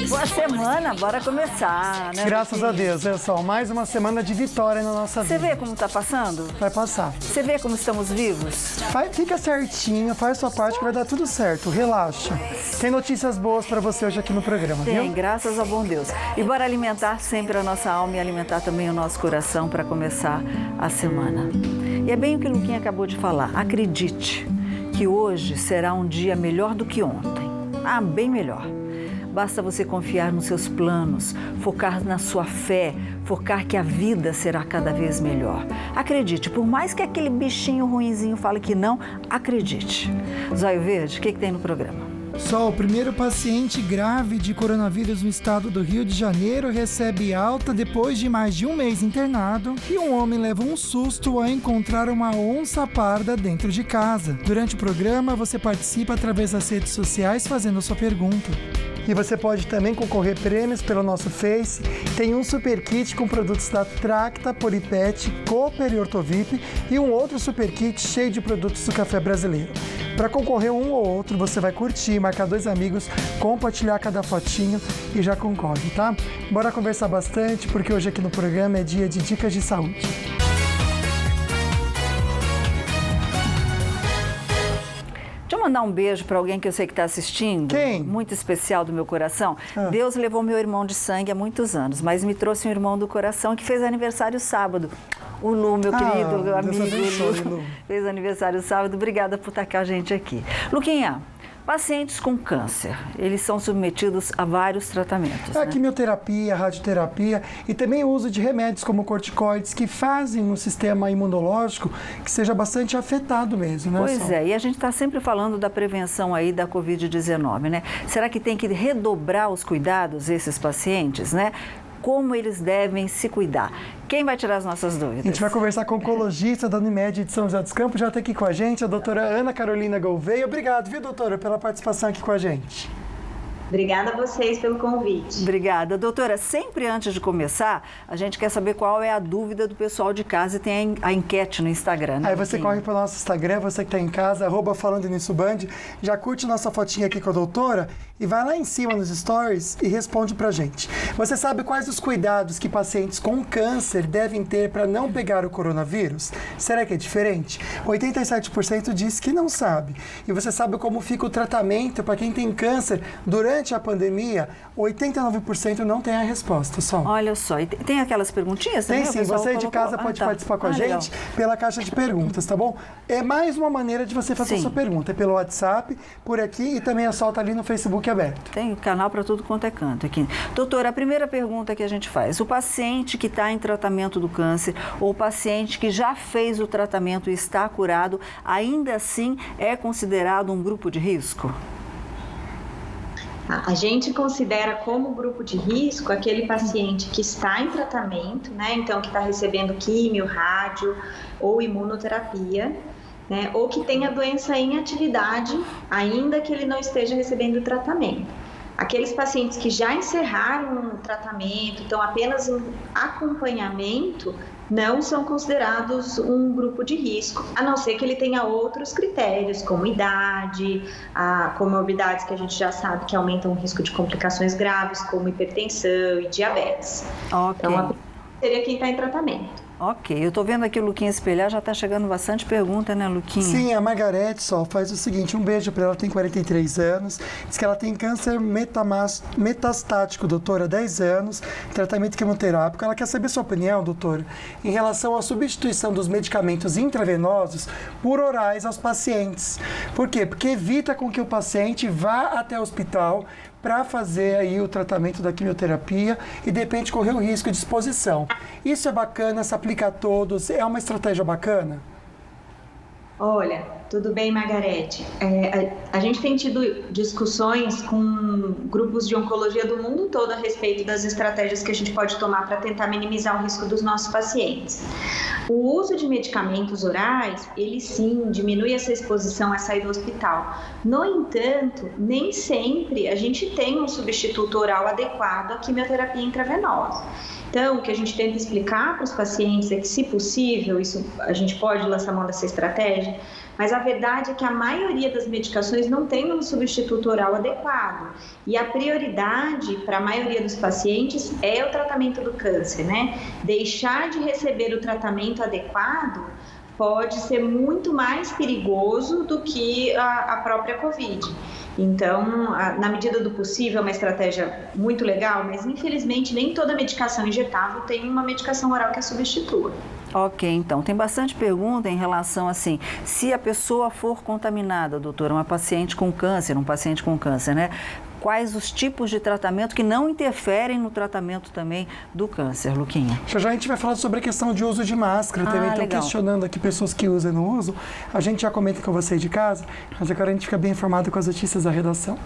Boa semana, bora começar, né? Graças a Deus, é só mais uma semana de vitória na nossa vida. Você vê como tá passando? Vai passar. Você vê como estamos vivos? Fica certinho, faz sua parte que vai dar tudo certo, relaxa. Tem notícias boas pra você hoje aqui no programa, viu? Tem, graças ao bom Deus. E bora alimentar sempre a nossa alma e alimentar também o nosso coração para começar a semana. E é bem o que o Luquinha acabou de falar, acredite que hoje será um dia melhor do que ontem. Bem melhor. Basta você confiar nos seus planos, focar na sua fé, focar que a vida será cada vez melhor. Acredite, por mais que aquele bichinho ruinzinho fale que não, acredite. Zóio Verde, o que tem no programa? Só o primeiro paciente grave de coronavírus no estado do Rio de Janeiro recebe alta depois de mais de um mês internado e um homem leva um susto ao encontrar uma onça parda dentro de casa. Durante o programa, você participa através das redes sociais fazendo a sua pergunta. E você pode também concorrer prêmios pelo nosso Face. Tem um super kit com produtos da Tracta, Polipet, Cooper e Ortovip e um outro super kit cheio de produtos do café brasileiro. Para concorrer um ou outro, você vai curtir, marcar 2 amigos, compartilhar cada fotinho e já concorre, tá? Bora conversar bastante, porque hoje aqui no programa é dia de dicas de saúde. Deixa eu mandar um beijo para alguém que eu sei que está assistindo. Quem? Muito especial do meu coração. Deus levou meu irmão de sangue há muitos anos, mas me trouxe um irmão do coração que fez aniversário sábado. O Lu, meu querido Deus amigo abençoe, Lu, Lu. fez aniversário sábado. Obrigada por estar com a gente aqui. Luquinha, pacientes com câncer, eles são submetidos a vários tratamentos. A quimioterapia, a radioterapia e também o uso de remédios como corticoides que fazem o sistema imunológico que seja bastante afetado mesmo, né? Pois é, e a gente está sempre falando da prevenção aí da Covid-19, né? Será que tem que redobrar os cuidados esses pacientes, né? Como eles devem se cuidar? Quem vai tirar as nossas dúvidas? A gente vai conversar com o oncologista da Unimed de São José dos Campos, já está aqui com a gente, a doutora Ana Carolina Gouveia. Obrigado, viu, doutora, pela participação aqui com a gente. Obrigada a vocês pelo convite. Obrigada. Doutora, sempre antes de começar, a gente quer saber qual é a dúvida do pessoal de casa e tem a enquete no Instagram, né? Aí você corre para o nosso Instagram, você que está em casa, @FalandoNissoBand, já curte nossa fotinha aqui com a doutora e vai lá em cima nos stories e responde pra gente. Você sabe quais os cuidados que pacientes com câncer devem ter para não pegar o coronavírus? Será que é diferente? 87% diz que não sabe. E você sabe como fica o tratamento para quem tem câncer durante a pandemia? 89% não tem a resposta, só. Olha só, e tem aquelas perguntinhas também? Tem sim, você de casa pode participar com a gente pela caixa de perguntas, tá bom? É mais uma maneira de você fazer a sua pergunta, é pelo WhatsApp, por aqui e também a solta ali no Facebook aberto. Tem canal para tudo quanto é canto aqui. Doutora, a primeira pergunta que a gente faz, o paciente que está em tratamento do câncer ou o paciente que já fez o tratamento e está curado, ainda assim é considerado um grupo de risco? A gente considera como grupo de risco aquele paciente que está em tratamento, né? Então, que está recebendo químio, rádio ou imunoterapia, né? Ou que tem a doença em atividade, ainda que ele não esteja recebendo tratamento. Aqueles pacientes que já encerraram o tratamento, estão apenas em acompanhamento, não são considerados um grupo de risco, a não ser que ele tenha outros critérios, como idade, comorbidades que a gente já sabe que aumentam o risco de complicações graves, como hipertensão e diabetes. Ok. Então, seria quem está em tratamento. Ok, eu estou vendo aqui o Luquinha espelhar, já está chegando bastante pergunta, né, Luquinha? Sim, a Margarete só faz o seguinte, um beijo para ela, tem 43 anos, diz que ela tem câncer metastático, doutora, há 10 anos, tratamento quimioterápico. Ela quer saber sua opinião, doutora, em relação à substituição dos medicamentos intravenosos por orais aos pacientes. Por quê? Porque evita com que o paciente vá até o hospital para fazer aí o tratamento da quimioterapia e de repente correr o risco de exposição. Isso é bacana, se aplica a todos, é uma estratégia bacana? Olha, tudo bem, Margarete. A gente tem tido discussões com grupos de oncologia do mundo todo a respeito das estratégias que a gente pode tomar para tentar minimizar o risco dos nossos pacientes. O uso de medicamentos orais, ele sim diminui essa exposição a sair do hospital. No entanto, nem sempre a gente tem um substituto oral adequado à quimioterapia intravenosa. Então, o que a gente tenta explicar para os pacientes é que, se possível, a gente pode lançar mão dessa estratégia, Mas a verdade é que a maioria das medicações não tem um substituto oral adequado. E a prioridade para a maioria dos pacientes é o tratamento do câncer, né? Deixar de receber o tratamento adequado pode ser muito mais perigoso do que a própria Covid. Então, na medida do possível, é uma estratégia muito legal, mas infelizmente nem toda medicação injetável tem uma medicação oral que a substitua. Ok, então, tem bastante pergunta em relação assim, se a pessoa for contaminada, doutora, um paciente com câncer, né? Quais os tipos de tratamento que não interferem no tratamento também do câncer, Luquinha? Já a gente vai falar sobre a questão de uso de máscara. Também estão questionando aqui pessoas que usam e não usam. A gente já comenta com você de casa, mas agora a gente fica bem informado com as notícias da redação.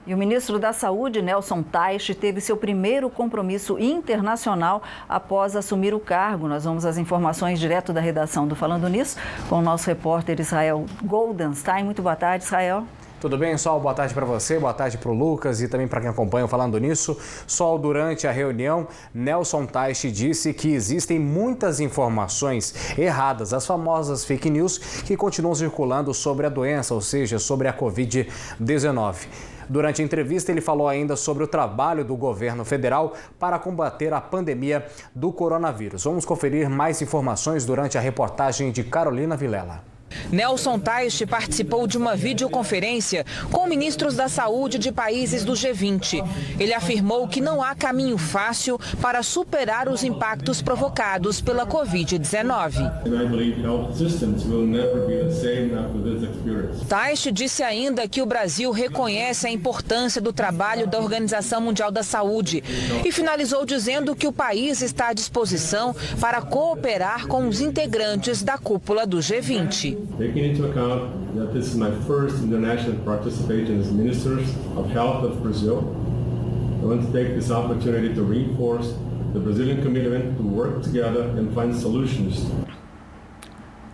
E o ministro da Saúde, Nelson Teich, teve seu primeiro compromisso internacional após assumir o cargo. Nós vamos às informações direto da redação do Falando Nisso com o nosso repórter Israel Goldenstein. Muito boa tarde, Israel. Tudo bem, Sol? Boa tarde para você, boa tarde para o Lucas e também para quem acompanha o Falando Nisso. Sol, durante a reunião, Nelson Teich disse que existem muitas informações erradas, as famosas fake news, que continuam circulando sobre a doença, ou seja, sobre a Covid-19. Durante a entrevista, ele falou ainda sobre o trabalho do governo federal para combater a pandemia do coronavírus. Vamos conferir mais informações durante a reportagem de Carolina Vilela. Nelson Teich participou de uma videoconferência com ministros da saúde de países do G20. Ele afirmou que não há caminho fácil para superar os impactos provocados pela Covid-19. Teich disse ainda que o Brasil reconhece a importância do trabalho da Organização Mundial da Saúde e finalizou dizendo que o país está à disposição para cooperar com os integrantes da cúpula do G20. Taking into account that this is my first international participation as Ministers of Health of Brazil, I want to take this opportunity to reinforce the Brazilian commitment to work together and find solutions.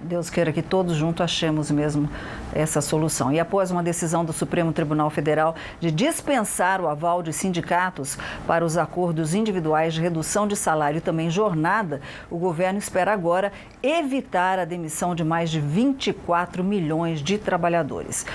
Deus queira que todos juntos achemos mesmo essa solução. E após uma decisão do Supremo Tribunal Federal de dispensar o aval de sindicatos para os acordos individuais de redução de salário e também jornada, o governo espera agora evitar a demissão de mais de 24 milhões de trabalhadores.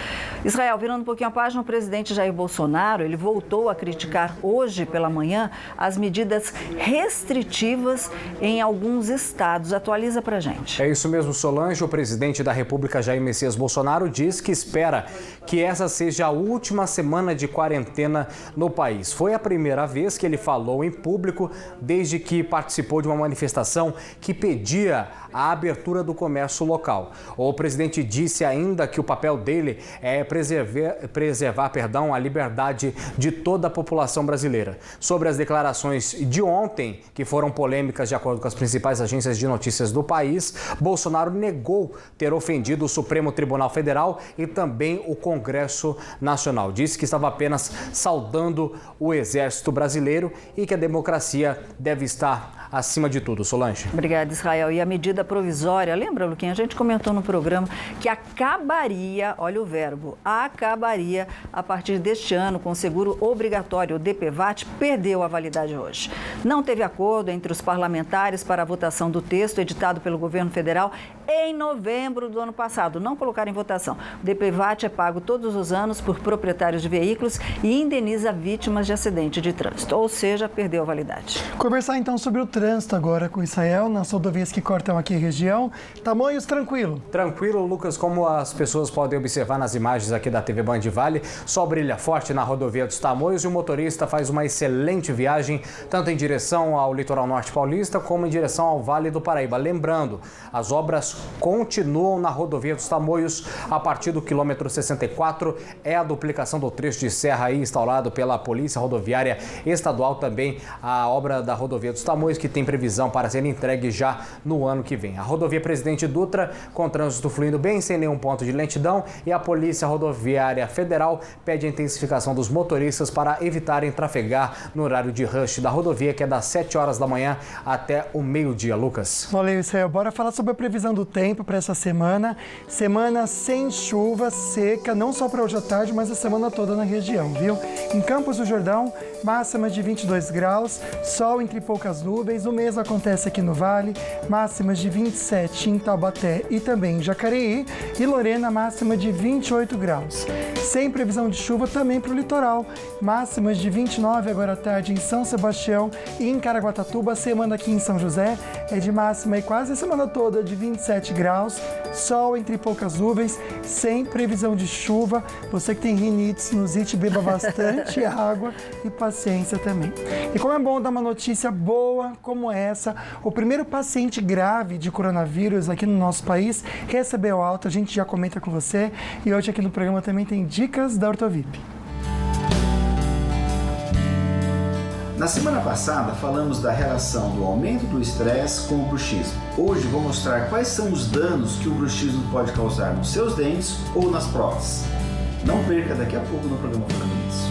Israel, virando um pouquinho a página, o presidente Jair Bolsonaro, ele voltou a criticar hoje pela manhã as medidas restritivas em alguns estados. Atualiza pra gente. É isso mesmo, Solange. O presidente da República, Jair Messias Bolsonaro, diz que espera que essa seja a última semana de quarentena no país. Foi a primeira vez que ele falou em público desde que participou de uma manifestação que pedia a abertura do comércio local. O presidente disse ainda que o papel dele é preservar a liberdade de toda a população brasileira. Sobre as declarações de ontem, que foram polêmicas de acordo com as principais agências de notícias do país, Bolsonaro negou ter ofendido o Supremo Tribunal Federal e também o Congresso Nacional. Disse que estava apenas saudando o Exército Brasileiro e que a democracia deve estar acima de tudo. Solange. Obrigada, Israel. E a medida provisória, lembra, Luquinha? A gente comentou no programa que acabaria, olha o verbo, acabaria a partir deste ano com o seguro obrigatório, o DPVAT, perdeu a validade hoje. Não teve acordo entre os parlamentares para a votação do texto editado pelo governo federal em novembro do ano passado. Não colocaram em votação. O DPVAT é pago todos os anos por proprietários de veículos e indeniza vítimas de acidente de trânsito, ou seja, perdeu a validade. Conversar então sobre o trânsito agora com Israel, nas rodovias que cortam aqui a região. Tamoios, tranquilo? Tranquilo, Lucas, como as pessoas podem observar nas imagens aqui da TV Band Vale, sol brilha forte na rodovia dos Tamoios e o motorista faz uma excelente viagem, tanto em direção ao litoral norte paulista, como em direção ao Vale do Paraíba. Lembrando, as obras continuam na rodovia dos Tamoios a partir do quilômetro 64, é a duplicação do trecho de serra aí instalado pela Polícia Rodoviária Estadual, também a obra da rodovia dos Tamoios, que tem previsão para ser entregue já no ano que vem. A rodovia Presidente Dutra, com trânsito fluindo bem, sem nenhum ponto de lentidão, e a Polícia Rodoviária Federal pede a intensificação dos motoristas para evitarem trafegar no horário de rush da rodovia, que é das 7 horas da manhã até o meio-dia. Lucas. Valeu, Israel. Bora falar sobre a previsão do tempo para essa semana. Semana sem chuva, seca, não só para hoje à tarde, mas a semana toda na região, viu? Em Campos do Jordão, máxima de 22 graus, sol entre poucas nuvens. O mesmo acontece aqui no Vale, máximas de 27 em Taubaté e também em Jacareí. E Lorena, máxima de 28 graus. Sem previsão de chuva também para o litoral, máximas de 29 agora à tarde em São Sebastião e em Caraguatatuba. A semana aqui em São José é de máxima e quase a semana toda de 27 graus, sol entre poucas nuvens, sem previsão de chuva. Você que tem rinite, sinusite, beba bastante água e paciência também. E como é bom dar uma notícia boa como essa, o primeiro paciente grave de coronavírus aqui no nosso país recebeu alta, a gente já comenta com você, e hoje aqui no programa também tem dicas da Ortovip. Na semana passada, falamos da relação do aumento do estresse com o bruxismo. Hoje vou mostrar quais são os danos que o bruxismo pode causar nos seus dentes ou nas próteses. Não perca daqui a pouco no programa Falando Nisso.